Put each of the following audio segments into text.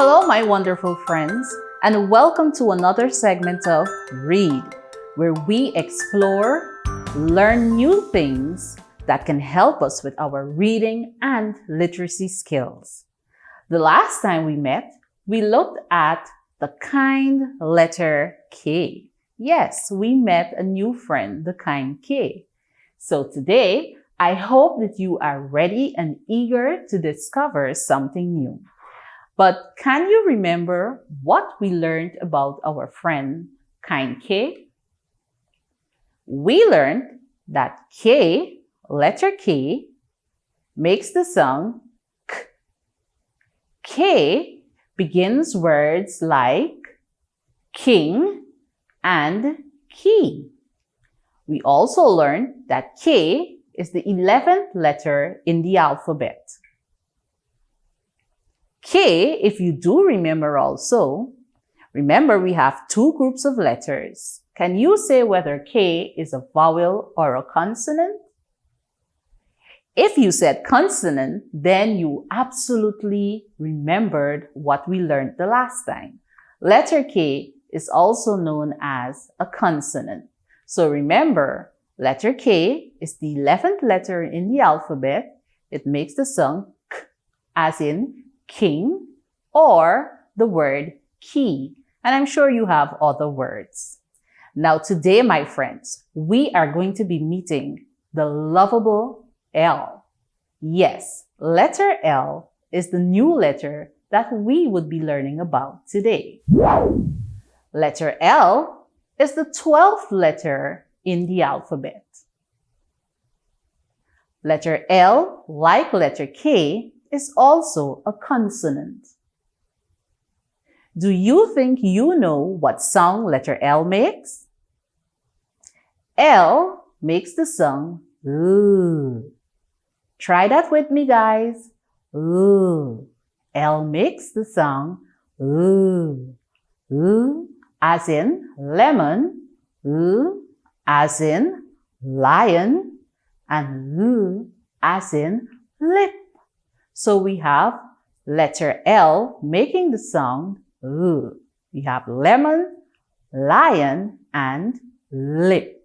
Hello, my wonderful friends, and welcome to another segment of Read, where we explore, learn new things that can help us with our reading and literacy skills. The last time we met, we looked at the kind letter K. Yes, we met a new friend, the kind K. So today, I hope that you are ready and eager to discover something new. But can you remember what we learned about our friend kind K? We learned that K, letter K, makes the sound K. K begins words like king and key. We also learned that K is the 11th letter in the alphabet. K, if you do remember also, remember we have two groups of letters. Can you say whether K is a vowel or a consonant? If you said consonant, then you absolutely remembered what we learned the last time. Letter K is also known as a consonant. So remember, letter K is the 11th letter in the alphabet. It makes the sound K, as in king, or the word key. And I'm sure you have other words. Now today, my friends, we are going to be meeting the lovable L. Yes, letter L is the new letter that we would be learning about today. Letter L is the 12th letter in the alphabet. Letter L, like letter K, is also a consonant. Do you think you know what sound letter L makes? L makes the sound ooh. Try that with me, guys. Ooh. L makes the sound ooh. Ooh as in lemon, ooh as in lion, and ooh as in lip. So we have letter L making the sound ooh. We have lemon, lion, and lip.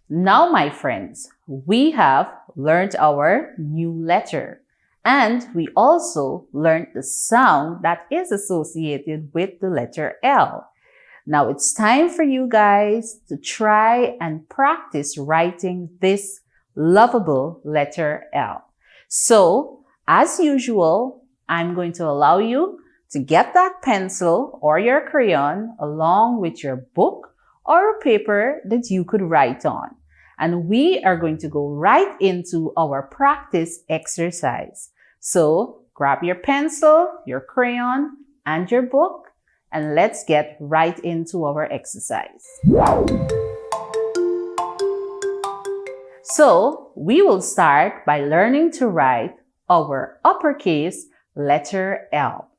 Now, my friends, we have learned our new letter, and we also learned the sound that is associated with the letter L. Now it's time for you guys to try and practice writing this lovable letter L. So, as usual, I'm going to allow you to get that pencil or your crayon along with your book or a paper that you could write on. And we are going to go right into our practice exercise. So, grab your pencil, your crayon, and your book, and let's get right into our exercise. So, we will start by learning to write our uppercase letter L.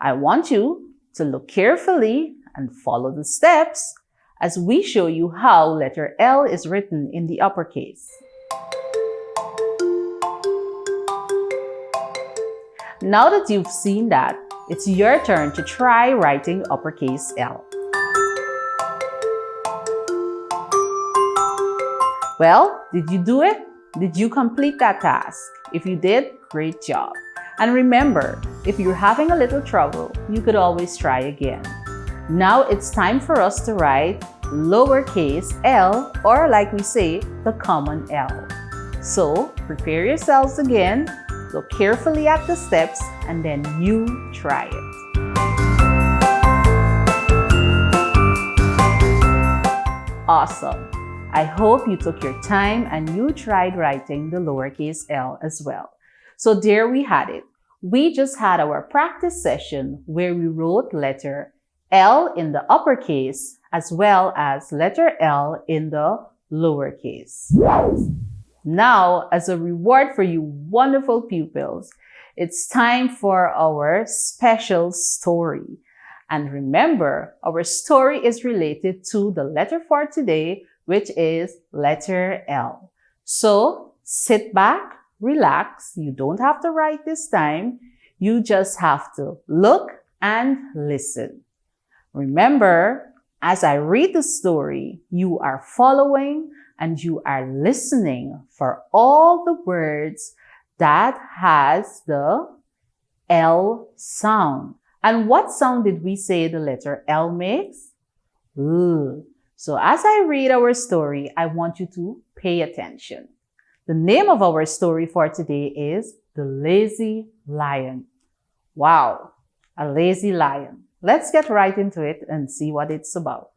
I want you to look carefully and follow the steps as we show you how letter L is written in the uppercase. Now that you've seen that, it's your turn to try writing uppercase L. Well, did you do it? Did you complete that task? If you did, great job. And remember, if you're having a little trouble, you could always try again. Now it's time for us to write lowercase l, or like we say, the common L. So prepare yourselves again, look carefully at the steps, and then you try it. Awesome. I hope you took your time and you tried writing the lowercase l as well. So there we had it. We just had our practice session where we wrote letter L in the uppercase as well as letter L in the lowercase. Now, as a reward for you wonderful pupils, it's time for our special story. And remember, our story is related to the letter for today, which is letter L. So sit back, relax. You don't have to write this time. You just have to look and listen. Remember, as I read the story, you are following and you are listening for all the words that has the L sound. And what sound did we say the letter L makes? Ooh. So as I read our story, I want you to pay attention. The name of our story for today is The Lazy Lion. Wow, a lazy lion. Let's get right into it and see what it's about.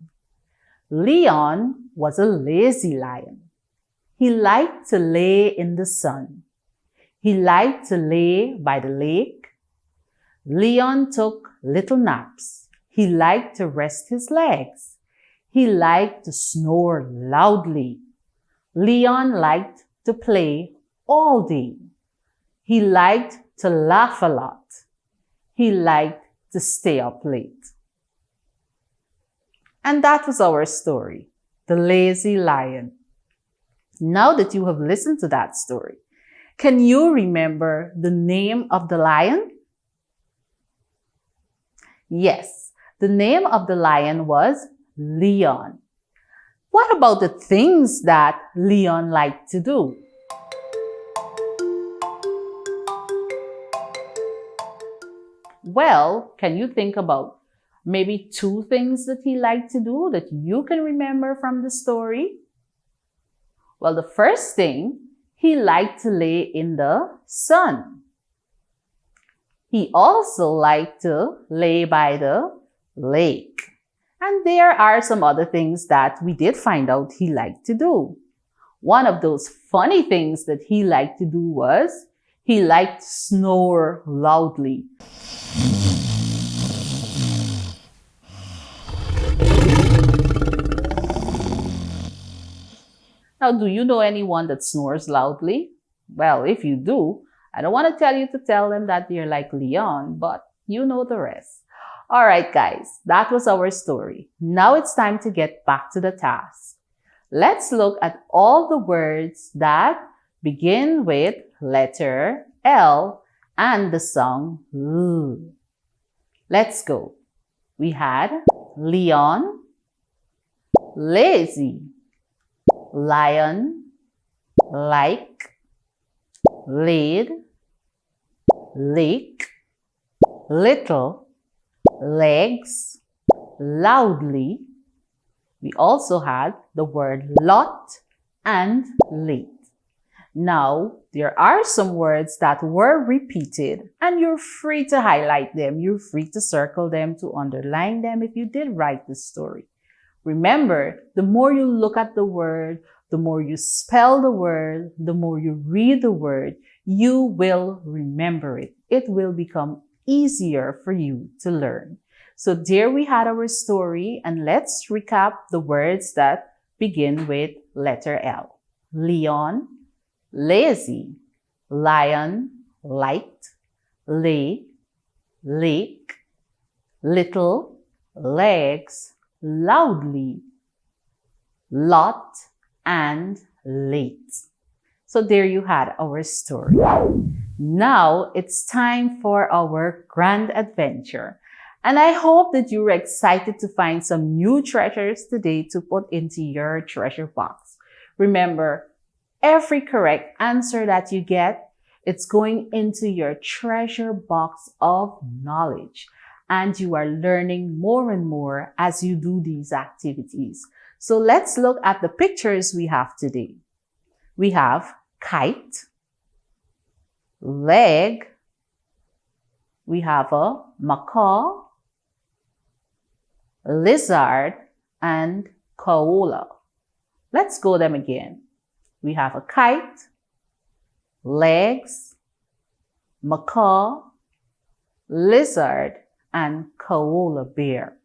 Leon was a lazy lion. He liked to lay in the sun. He liked to lay by the lake. Leon took little naps. He liked to rest his legs. He liked to snore loudly. Leon liked to play all day. He liked to laugh a lot. He liked to stay up late. And that was our story, The Lazy Lion. Now that you have listened to that story, can you remember the name of the lion? Yes, the name of the lion was Leon. What about the things that Leon liked to do? Well, can you think about maybe 2 things that he liked to do that you can remember from the story? Well, the first thing, he liked to lay in the sun. He also liked to lay by the lake. And there are some other things that we did find out he liked to do. One of those funny things that he liked to do was he liked to snore loudly. Now, do you know anyone that snores loudly? Well, if you do, I don't want to tell you to tell them that you're like Leon, but you know the rest. All right, guys, that was our story. Now it's time to get back to the task. Let's look at all the words that begin with letter L and the song Ooh. Let's go. We had Leon, lazy, lion, like, laid, lake, little, legs, loudly. We also had the word lot and late. Now, there are some words that were repeated and you're free to highlight them. You're free to circle them, to underline them if you did write the story. Remember, the more you look at the word, the more you spell the word, the more you read the word, you will remember it. It will become easier for you to learn. So there we had our story, and let's recap the words that begin with letter L. Leon, lazy, lion, light, lay, lake, little, legs, loudly, lot, and late. So there you had our story. Now it's time for our grand adventure. And I hope that you're excited to find some new treasures today to put into your treasure box. Remember, every correct answer that you get, it's going into your treasure box of knowledge. And you are learning more and more as you do these activities. So let's look at the pictures we have today. We have kite, leg, we have a macaw, lizard, and koala. Let's go them again. We have a kite, legs, macaw, lizard, and koala bear.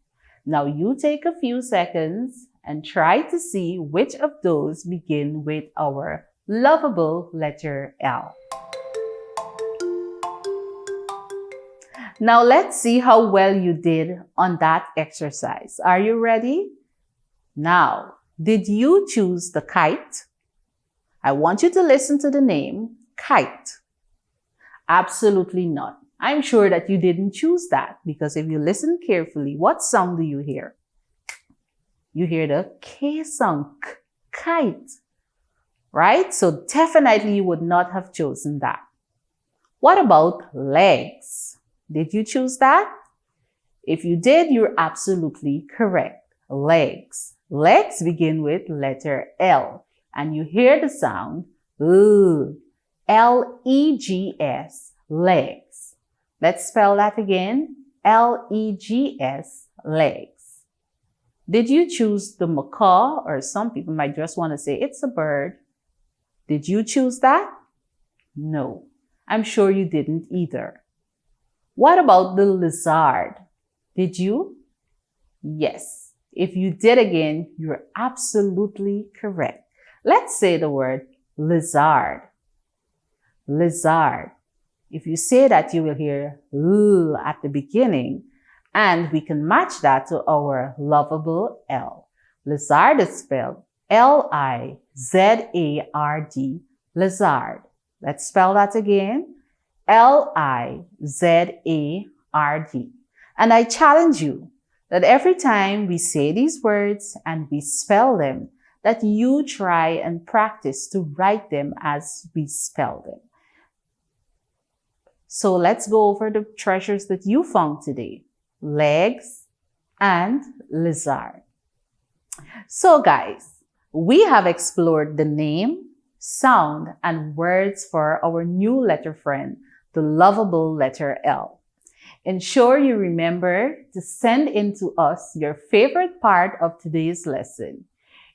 Now you take a few seconds and try to see which of those begin with our lovable letter L. Now let's see how well you did on that exercise. Are you ready? Now, did you choose the kite? I want you to listen to the name, kite. Absolutely not. I'm sure that you didn't choose that because if you listen carefully, what sound do you hear? You hear the K sound, kite, right? So definitely you would not have chosen that. What about legs? Did you choose that? If you did, you're absolutely correct. Legs. Legs begin with letter L, and you hear the sound ooh, L-E-G-S, legs. Let's spell that again. L-E-G-S, legs. Did you choose the macaw, or some people might just want to say it's a bird? Did you choose that? No, I'm sure you didn't either. What about the lizard? Did you? Yes. If you did again, you're absolutely correct. Let's say the word lizard. Lizard. If you say that, you will hear ooh at the beginning, and we can match that to our lovable L. Lizard is spelled L-I-Z-A-R-D, lizard. Let's spell that again. L-I-Z-A-R-D. And I challenge you that every time we say these words and we spell them, that you try and practice to write them as we spell them. So let's go over the treasures that you found today. Legs and lizard. So guys, we have explored the name, sound, and words for our new letter friend, the lovable letter L. Ensure you remember to send in to us your favorite part of today's lesson.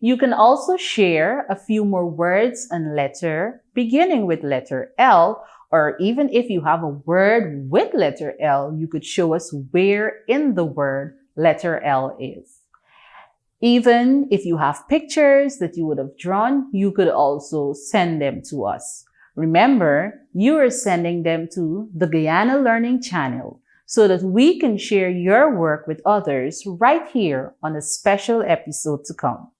You can also share a few more words and letter beginning with letter L, or even if you have a word with letter L, you could show us where in the word letter L is. Even if you have pictures that you would have drawn, you could also send them to us. Remember, you are sending them to the Guyana Learning Channel so that we can share your work with others right here on a special episode to come.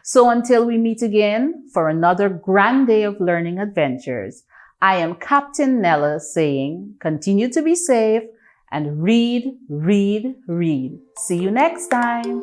So until we meet again for another grand day of learning adventures, I am Captain Nella saying, continue to be safe and read, read, read. See you next time.